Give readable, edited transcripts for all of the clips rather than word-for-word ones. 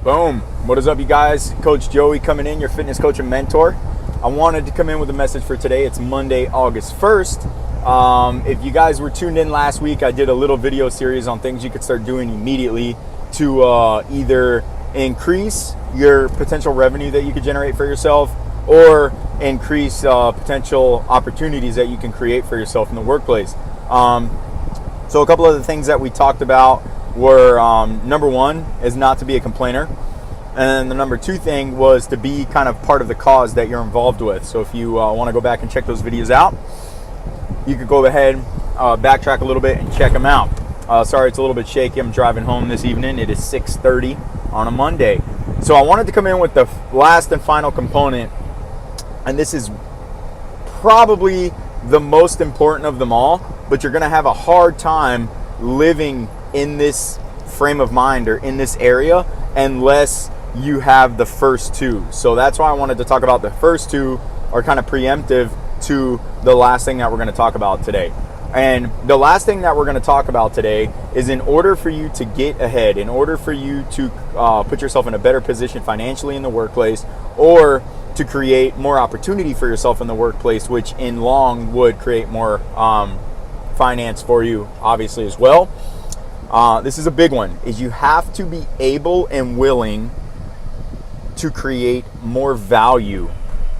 Boom. What is up, you guys? Coach Joey coming in, your fitness coach and mentor. I wanted to come in with a message for today. It's Monday, August 1st. If you guys were tuned in last week, I did a little video series on things you could start doing immediately to either increase your potential revenue that you could generate for yourself or increase potential opportunities that you can create for yourself in the workplace. So a couple of the things that we talked about were number one is not to be a complainer, and the number two thing was to be kind of part of the cause that you're involved with. So if you want to go back and check those videos out, you could go ahead, backtrack a little bit and check them out. Sorry, it's a little bit shaky. I'm driving home this evening. It is 6:30 on a Monday. So I wanted to come in with the last and final component, and this is probably the most important of them all, but you're going to have a hard time living in this frame of mind or in this area unless you have the first two. So that's why I wanted to talk about the first two are kind of preemptive to the last thing that we're going to talk about today. And the last thing that we're going to talk about today is, in order for you to get ahead, in order for you to put yourself in a better position financially in the workplace, or to create more opportunity for yourself in the workplace, which in long would create more finance for you obviously as well. This is a big one, is you have to be able and willing to create more value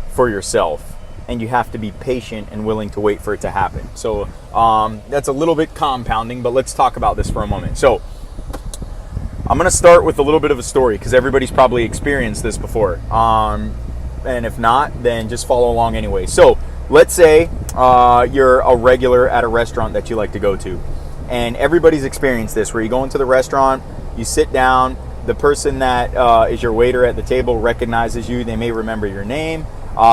for yourself, and you have to be patient and willing to wait for it to happen. So that's a little bit compounding, but let's talk about this for a moment. So I'm going to start with a little bit of a story because everybody's probably experienced this before. And if not, then just follow along anyway. So let's say you're a regular at a restaurant that you like to go to. And everybody's experienced this, where you go into the restaurant, you sit down, the person that is your waiter at the table recognizes you. They may remember your name.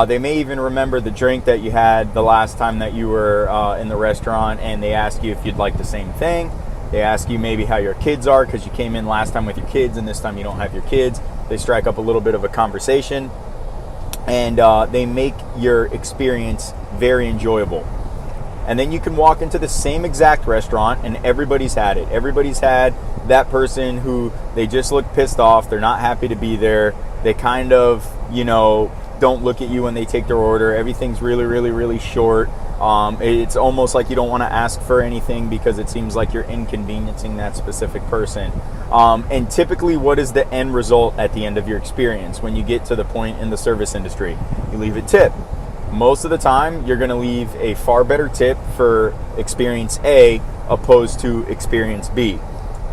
They may even remember the drink that you had the last time that you were in the restaurant, and they ask you if you'd like the same thing. They ask you maybe how your kids are because you came in last time with your kids and this time you don't have your kids. They strike up a little bit of a conversation, and they make your experience very enjoyable. And then you can walk into the same exact restaurant and everybody's had it. Everybody's had that person who they just look pissed off. They're not happy to be there. They kind of, don't look at you when they take their order. Everything's really, really, really short. It's almost like you don't want to ask for anything because it seems like you're inconveniencing that specific person. And typically, what is the end result at the end of your experience when you get to the point in the service industry? You leave a tip. Most of the time, you're going to leave a far better tip for experience A opposed to experience B.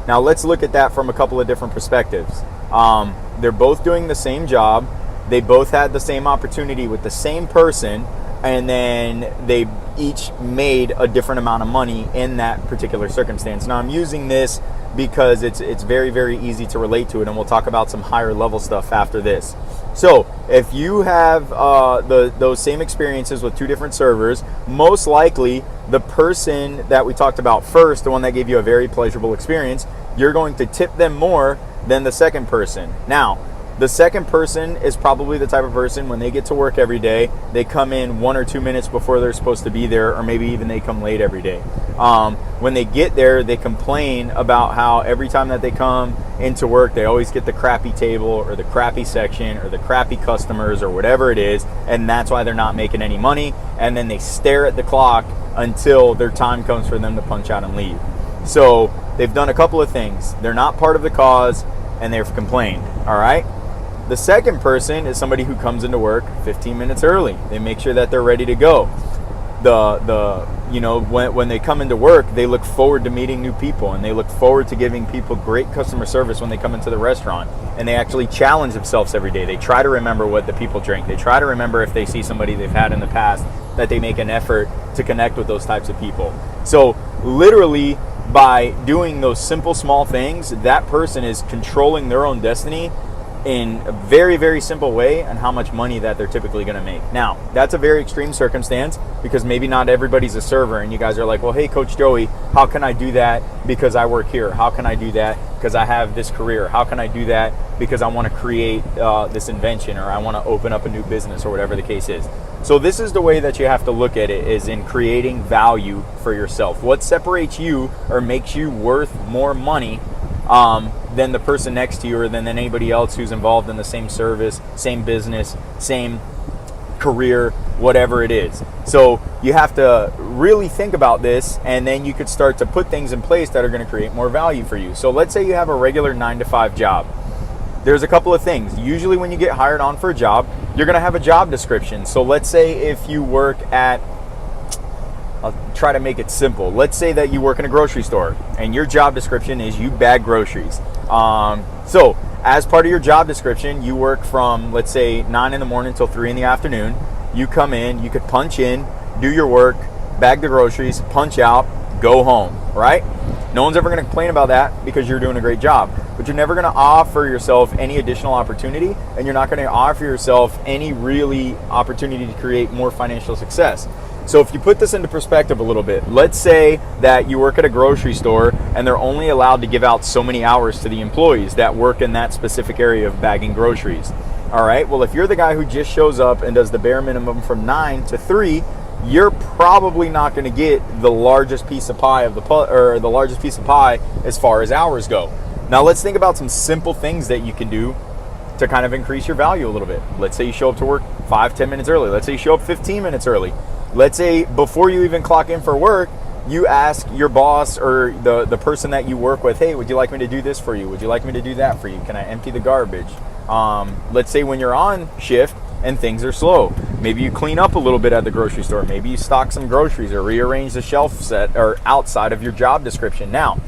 Now, let's look at that from a couple of different perspectives. They're both doing the same job. They both had the same opportunity with the same person, and then they each made a different amount of money in that particular circumstance. Now, I'm using this because it's very, very easy to relate to it, and we'll talk about some higher level stuff after this. So if you have those same experiences with two different servers, most likely the person that we talked about first, the one that gave you a very pleasurable experience, you're going to tip them more than the second person. Now, the second person is probably the type of person, when they get to work every day, they come in 1 or 2 minutes before they're supposed to be there, or maybe even they come late every day. When they get there, they complain about how every time that they come into work, they always get the crappy table or the crappy section or the crappy customers or whatever it is, and that's why they're not making any money. And then they stare at the clock until their time comes for them to punch out and leave. So they've done a couple of things. They're not part of the cause, and they've complained, all right? The second person is somebody who comes into work 15 minutes early. They make sure that they're ready to go. When they come into work, they look forward to meeting new people, and they look forward to giving people great customer service when they come into the restaurant. And they actually challenge themselves every day. They try to remember what the people drink. They try to remember if they see somebody they've had in the past, that they make an effort to connect with those types of people. So literally, by doing those simple, small things, that person is controlling their own destiny in a very, very simple way, and how much money that they're typically going to make. Now, that's a very extreme circumstance because maybe not everybody's a server, and you guys are like, well, hey, Coach Joey, how can I do that because I work here? How can I do that because I have this career? How can I do that because I want to create this invention, or I want to open up a new business, or whatever the case is? So this is the way that you have to look at it, is in creating value for yourself. What separates you or makes you worth more money than the person next to you, or than anybody else who's involved in the same service, same business, same career, whatever it is. So you have to really think about this, and then you could start to put things in place that are going to create more value for you. So let's say you have a regular 9-to-5 job. There's a couple of things. Usually when you get hired on for a job, you're going to have a job description. So let's say if you work at, I'll try to make it simple. Let's say that you work in a grocery store and your job description is you bag groceries. So as part of your job description, you work from, let's say, 9 in the morning till 3 in the afternoon. You come in, you could punch in, do your work, bag the groceries, punch out, go home, right? No one's ever going to complain about that because you're doing a great job. But you're never going to offer yourself any additional opportunity, and you're not going to offer yourself any really opportunity to create more financial success. So if you put this into perspective a little bit, let's say that you work at a grocery store and they're only allowed to give out so many hours to the employees that work in that specific area of bagging groceries. All right, well, if you're the guy who just shows up and does the bare minimum from 9 to 3, you're probably not going to get the largest piece of pie the largest piece of pie as far as hours go. Now let's think about some simple things that you can do to kind of increase your value a little bit. Let's say you show up to work 5-10 minutes early. Let's say you show up 15 minutes early. Let's say before you even clock in for work, you ask your boss or the person that you work with, hey, would you like me to do this for you? Would you like me to do that for you? Can I empty the garbage? Let's say when you're on shift and things are slow, maybe you clean up a little bit at the grocery store. Maybe you stock some groceries or rearrange the shelf set or outside of your job description. Now,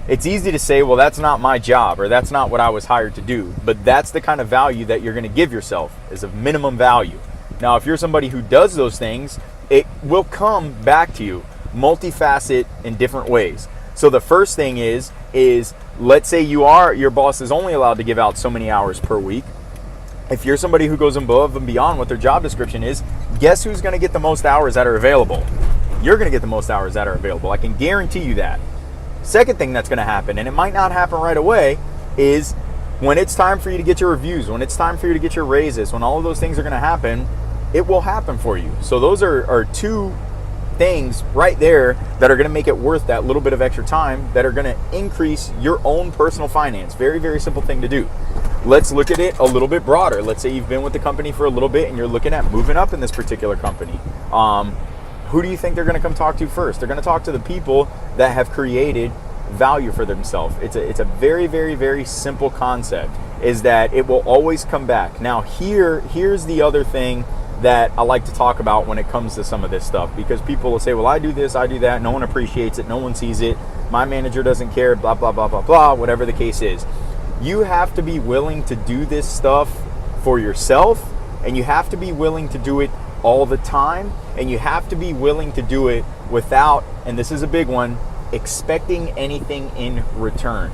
it's easy to say, well, that's not my job, or that's not what I was hired to do. But that's the kind of value that you're going to give yourself, is a minimum value. Now, if you're somebody who does those things, it will come back to you multifaceted in different ways. So the first thing is let's say your boss is only allowed to give out so many hours per week. If you're somebody who goes above and beyond what their job description is, guess who's going to get the most hours that are available? You're going to get the most hours that are available. I can guarantee you that. Second thing that's going to happen, and it might not happen right away, is when it's time for you to get your reviews, when it's time for you to get your raises, when all of those things are going to happen, it will happen for you. So those are two things right there that are going to make it worth that little bit of extra time, that are going to increase your own personal finance. Very, very simple thing to do. Let's look at it a little bit broader. Let's say you've been with the company for a little bit and you're looking at moving up in this particular company. Who do you think they're going to come talk to first? They're going to talk to the people that have created value for themselves. It's a very, very, very simple concept, is that it will always come back. Now here's the other thing that I like to talk about when it comes to some of this stuff, because people will say, well, I do this, I do that, no one appreciates it, no one sees it, my manager doesn't care, blah, blah, blah, blah, blah, whatever the case is. You have to be willing to do this stuff for yourself, and you have to be willing to do it all the time, and you have to be willing to do it without, and this is a big one, expecting anything in return.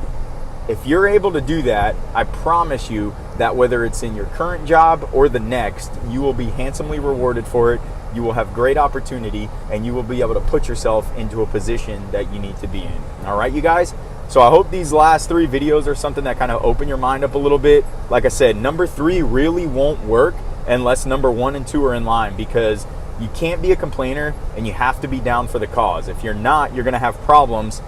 If you're able to do that, I promise you that whether it's in your current job or the next, you will be handsomely rewarded for it. You will have great opportunity, and you will be able to put yourself into a position that you need to be in. All right, you guys? So I hope these last 3 videos are something that kind of open your mind up a little bit. Like I said, number 3 really won't work unless number 1 and 2 are in line, because you can't be a complainer and you have to be down for the cause. If you're not, you're going to have problems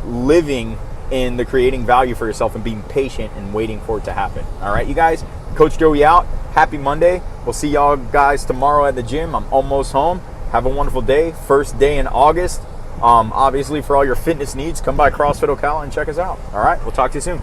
living in the creating value for yourself and being patient and waiting for it to happen. All right, you guys, Coach Joey out. Happy Monday. We'll see y'all guys tomorrow at the gym. I'm almost home. Have a wonderful day. First day in August. Obviously, for all your fitness needs, come by CrossFit Ocala and check us out. All right, we'll talk to you soon.